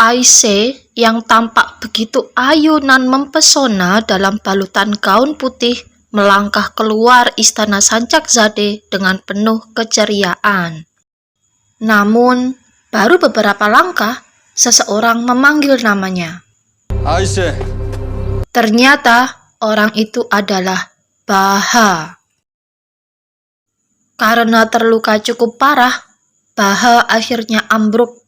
Aisyah yang tampak begitu ayu dan mempesona dalam balutan gaun putih melangkah keluar istana Sancakzade dengan penuh keceriaan. Namun, baru beberapa langkah, seseorang memanggil namanya. Aisyah. Ternyata orang itu adalah Baha. Karena terluka cukup parah, Baha akhirnya ambruk.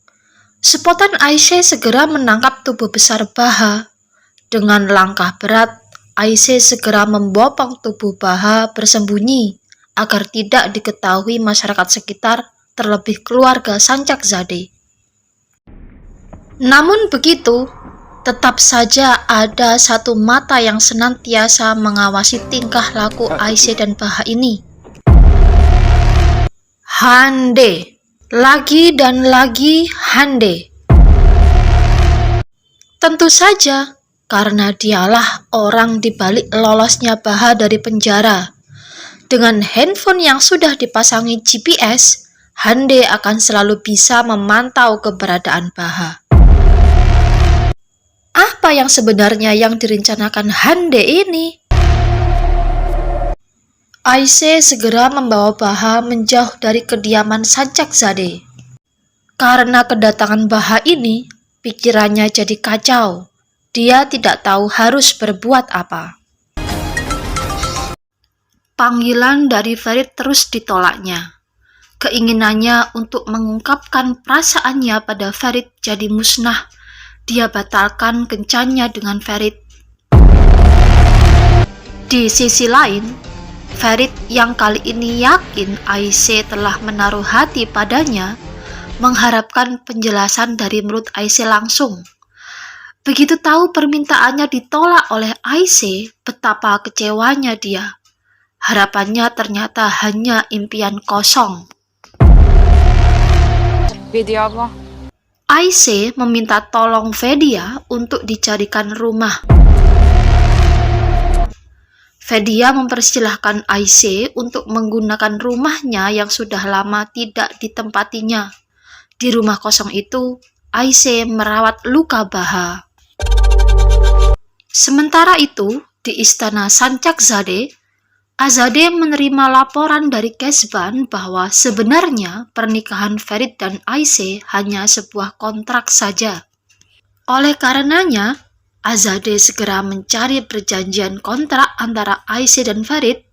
Sepotong Aisyah segera menangkap tubuh besar Baha. Dengan langkah berat, Aisyah segera membopong tubuh Baha bersembunyi agar tidak diketahui masyarakat sekitar, terlebih keluarga Sancakzade. Namun begitu, tetap saja ada satu mata yang senantiasa mengawasi tingkah laku Aisyah dan Baha ini. Hande. Lagi dan lagi Hande. Tentu saja, karena dialah orang di balik lolosnya Baha dari penjara. Dengan handphone yang sudah dipasangi GPS, Hande akan selalu bisa memantau keberadaan Baha. Apa yang sebenarnya yang direncanakan Hande ini? Aisyah segera membawa Baha menjauh dari kediaman Sancakzade. Karena kedatangan Baha ini, pikirannya jadi kacau. Dia tidak tahu harus berbuat apa. Panggilan dari Farid terus ditolaknya. Keinginannya untuk mengungkapkan perasaannya pada Farid jadi musnah. Dia batalkan kencannya dengan Farid. Di sisi lain, Farid yang kali ini yakin Aisyah telah menaruh hati padanya, mengharapkan penjelasan dari mulut Aisyah langsung. Begitu tahu permintaannya ditolak oleh Aisyah, betapa kecewanya dia. Harapannya ternyata hanya impian kosong. Vedia abla. Aisyah meminta tolong Vedia untuk dicarikan rumah. Vedia mempersilahkan Aisyah untuk menggunakan rumahnya yang sudah lama tidak ditempatinya. Di rumah kosong itu, Aisyah merawat luka Baha. Sementara itu, di istana Sancakzade, Azadeh menerima laporan dari Kesban bahwa sebenarnya pernikahan Farid dan Aisyah hanya sebuah kontrak saja. Oleh karenanya, Azadeh segera mencari perjanjian kontrak antara Aisyah dan Farid.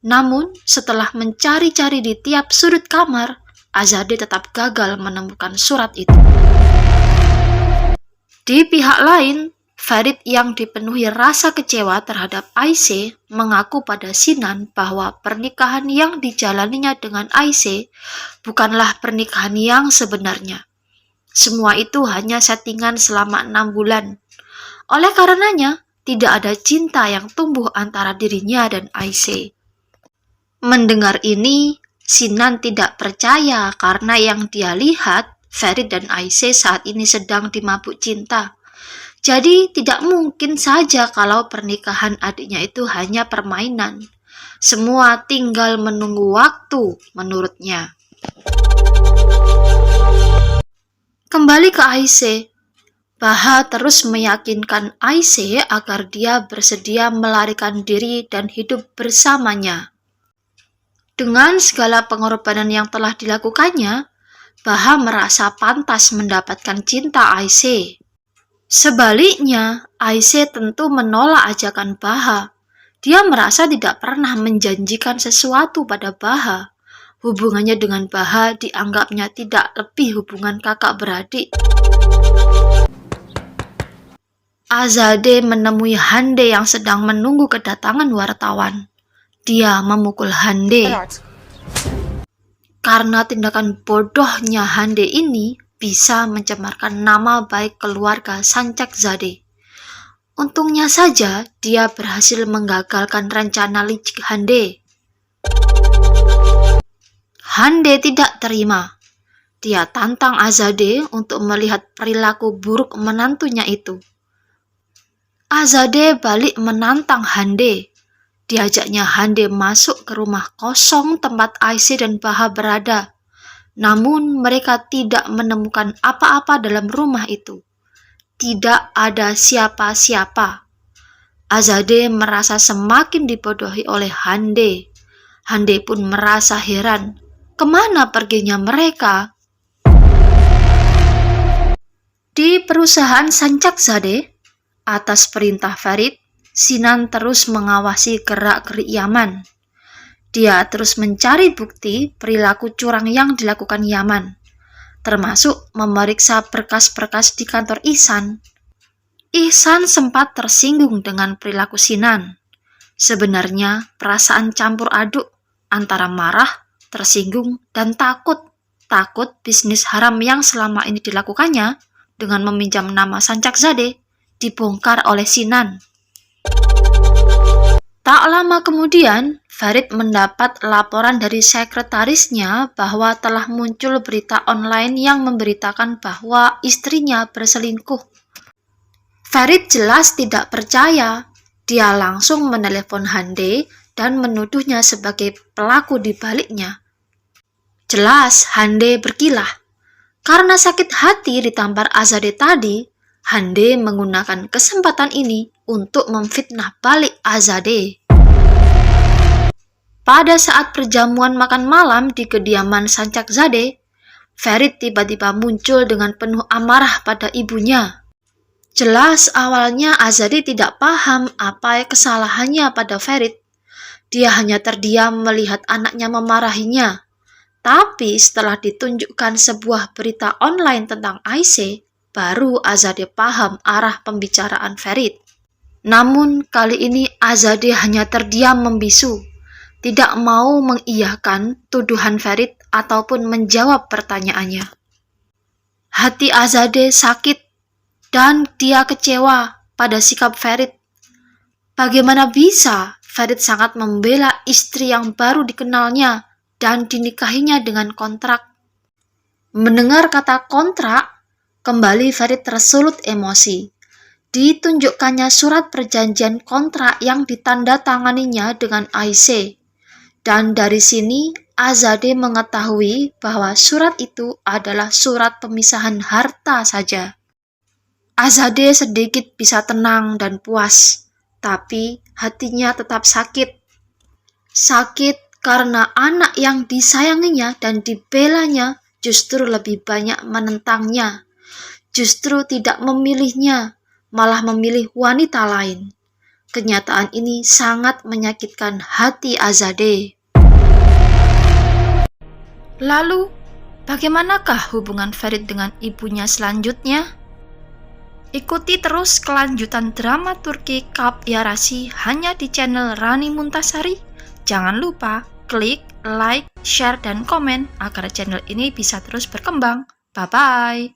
Namun, setelah mencari-cari di tiap sudut kamar, Azadeh tetap gagal menemukan surat itu. Di pihak lain, Farid yang dipenuhi rasa kecewa terhadap Aisyah mengaku pada Sinan bahwa pernikahan yang dijalaninya dengan Aisyah bukanlah pernikahan yang sebenarnya. Semua itu hanya settingan selama 6 bulan. Oleh karenanya, tidak ada cinta yang tumbuh antara dirinya dan Aisyah. Mendengar ini, Sinan tidak percaya karena yang dia lihat, Farid dan Aisyah saat ini sedang dimabuk cinta. Jadi tidak mungkin saja kalau pernikahan adiknya itu hanya permainan. Semua tinggal menunggu waktu menurutnya. Kembali ke Aisyah. Baha terus meyakinkan Aisyah agar dia bersedia melarikan diri dan hidup bersamanya. Dengan segala pengorbanan yang telah dilakukannya, Baha merasa pantas mendapatkan cinta Aisyah. Sebaliknya, Aisyah tentu menolak ajakan Baha. Dia merasa tidak pernah menjanjikan sesuatu pada Baha. Hubungannya dengan Baha dianggapnya tidak lebih hubungan kakak beradik. Azadeh menemui Hande yang sedang menunggu kedatangan wartawan. Dia memukul Hande. Karena tindakan bodohnya Hande ini bisa mencemarkan nama baik keluarga Sancakzade. Untungnya saja dia berhasil menggagalkan rencana licik Hande. Hande tidak terima. Dia tantang Azadeh untuk melihat perilaku buruk menantunya itu. Azadeh balik menantang Hande. Diajaknya Hande masuk ke rumah kosong tempat Aisyah dan Baha berada. Namun mereka tidak menemukan apa-apa dalam rumah itu. tidak ada siapa-siapa. Azadeh merasa semakin dibodohi oleh Hande. Hande pun merasa heran, kemana perginya mereka? Di perusahaan Sancakzadeh, atas perintah Farid, Sinan terus mengawasi gerak-gerik Yaman. Dia terus mencari bukti perilaku curang yang dilakukan Yaman, termasuk memeriksa berkas-berkas di kantor Ihsan. Ihsan sempat tersinggung dengan perilaku Sinan. Sebenarnya perasaan campur aduk antara marah, tersinggung, dan takut. Takut bisnis haram yang selama ini dilakukannya dengan meminjam nama Sancakzadeh dibongkar oleh Sinan. Tak lama kemudian, Farid mendapat laporan dari sekretarisnya bahwa telah muncul berita online yang memberitakan bahwa istrinya berselingkuh. Farid jelas tidak percaya. Dia langsung menelepon Hande dan menuduhnya sebagai pelaku di baliknya. Jelas Hande berkilah. Karena sakit hati ditampar Azadeh tadi, Hande menggunakan kesempatan ini untuk memfitnah balik Azadeh. Pada saat perjamuan makan malam di kediaman Sancakzadeh, Farid tiba-tiba muncul dengan penuh amarah pada ibunya. Jelas awalnya Azadeh tidak paham apa kesalahannya pada Farid. Dia hanya terdiam melihat anaknya memarahinya. Tapi setelah ditunjukkan sebuah berita online tentang Aisyah, baru Azadeh paham arah pembicaraan Farid. Namun kali ini Azadeh hanya terdiam membisu, tidak mau mengiyakan tuduhan Farid ataupun menjawab pertanyaannya. Hati Azadeh sakit dan dia kecewa pada sikap Farid. Bagaimana bisa Farid sangat membela istri yang baru dikenalnya dan dinikahinya dengan kontrak. Mendengar kata kontrak, kembali Farid tersulut emosi. Ditunjukkannya surat perjanjian kontrak yang ditandatanganinya dengan Aisyah. Dan dari sini, Azadeh mengetahui bahwa surat itu adalah surat pemisahan harta saja. Azadeh sedikit bisa tenang dan puas, tapi hatinya tetap sakit. Sakit karena anak yang disayanginya dan dibelanya justru lebih banyak menentangnya. Justru tidak memilihnya, malah memilih wanita lain. Kenyataan ini sangat menyakitkan hati Azadeh. Lalu, bagaimanakah hubungan Farid dengan ibunya selanjutnya? Ikuti terus kelanjutan drama Turki Kalp Yarasi hanya di channel Rani Muntasari. Jangan lupa klik, like, share, dan komen agar channel ini bisa terus berkembang. Bye-bye.